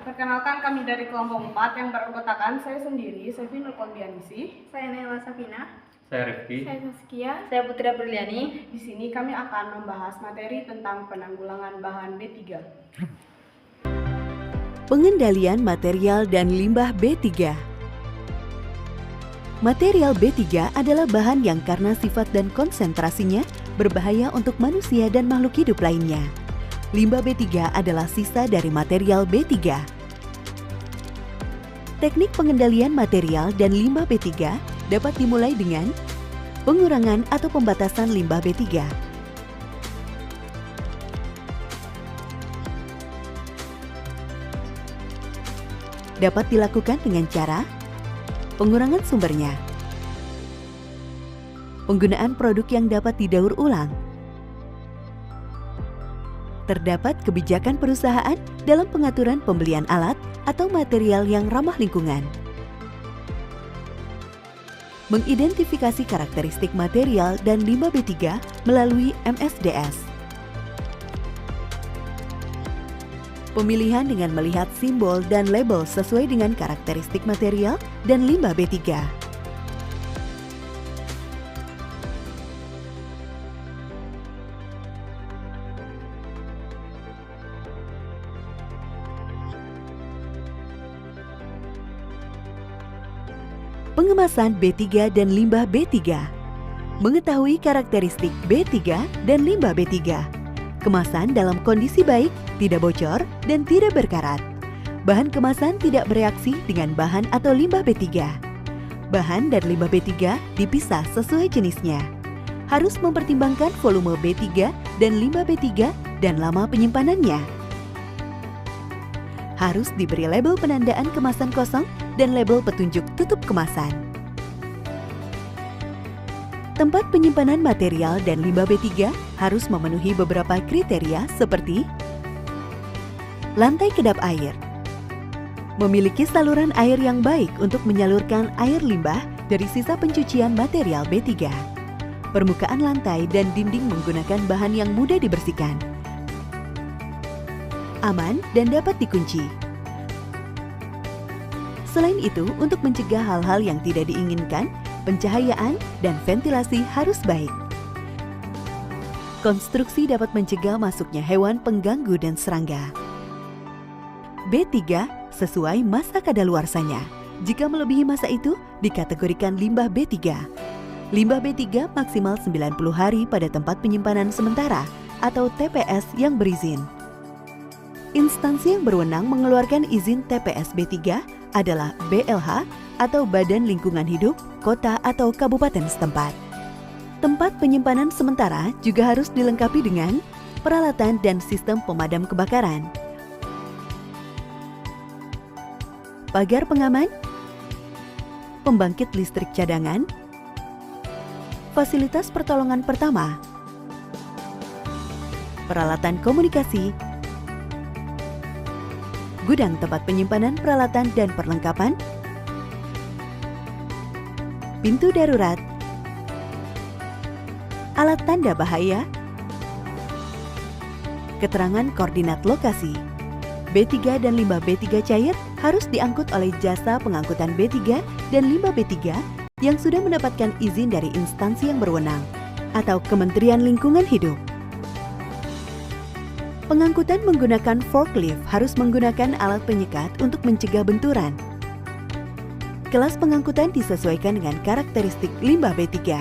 Perkenalkan kami dari kelompok 4 yang beranggotakan saya sendiri, Sevi Nurkondianisi. Saya Nela Safina. Saya Rifki. Saya Saskia. Saya Putra Berliani. Di sini kami akan membahas materi tentang penanggulangan bahan B3. Pengendalian material dan limbah B3. Material B3 adalah bahan yang karena sifat dan konsentrasinya berbahaya untuk manusia dan makhluk hidup lainnya. Limbah B3 adalah sisa dari material B3. Teknik pengendalian material dan limbah B3 dapat dimulai dengan pengurangan atau pembatasan limbah B3. Dapat dilakukan dengan cara pengurangan sumbernya, penggunaan produk yang dapat didaur ulang. Terdapat kebijakan perusahaan dalam pengaturan pembelian alat atau material yang ramah lingkungan. Mengidentifikasi karakteristik material dan limbah B3 melalui MSDS. Pemilihan dengan melihat simbol dan label sesuai dengan karakteristik material dan limbah B3. Pengemasan B3 dan limbah B3. Mengetahui karakteristik B3 dan limbah B3. Kemasan dalam kondisi baik, tidak bocor, dan tidak berkarat. Bahan kemasan tidak bereaksi dengan bahan atau limbah B3. Bahan dan limbah B3 dipisah sesuai jenisnya. Harus mempertimbangkan volume B3 dan limbah B3 dan lama penyimpanannya. Harus diberi label penandaan kemasan kosong dan label petunjuk tutup kemasan. Tempat penyimpanan material dan limbah B3 harus memenuhi beberapa kriteria seperti lantai kedap air, memiliki saluran air yang baik untuk menyalurkan air limbah dari sisa pencucian material B3, permukaan lantai dan dinding menggunakan bahan yang mudah dibersihkan, aman dan dapat dikunci. Selain itu, untuk mencegah hal-hal yang tidak diinginkan, pencahayaan dan ventilasi harus baik. Konstruksi dapat mencegah masuknya hewan pengganggu dan serangga. B3 sesuai masa kadaluarsanya. Jika melebihi masa itu, dikategorikan limbah B3. Limbah B3 maksimal 90 hari pada tempat penyimpanan sementara atau TPS yang berizin. Instansi yang berwenang mengeluarkan izin TPS B3 adalah BLH atau Badan Lingkungan Hidup, kota atau kabupaten setempat. Tempat penyimpanan sementara juga harus dilengkapi dengan peralatan dan sistem pemadam kebakaran, pagar pengaman, pembangkit listrik cadangan, fasilitas pertolongan pertama, peralatan komunikasi, gudang tempat penyimpanan peralatan dan perlengkapan, pintu darurat, alat tanda bahaya, keterangan koordinat lokasi. B3 dan limbah B3 cair harus diangkut oleh jasa pengangkutan B3 dan limbah B3 yang sudah mendapatkan izin dari instansi yang berwenang atau Kementerian Lingkungan Hidup. Pengangkutan menggunakan forklift harus menggunakan alat penyekat untuk mencegah benturan. Kelas pengangkutan disesuaikan dengan karakteristik limbah B3.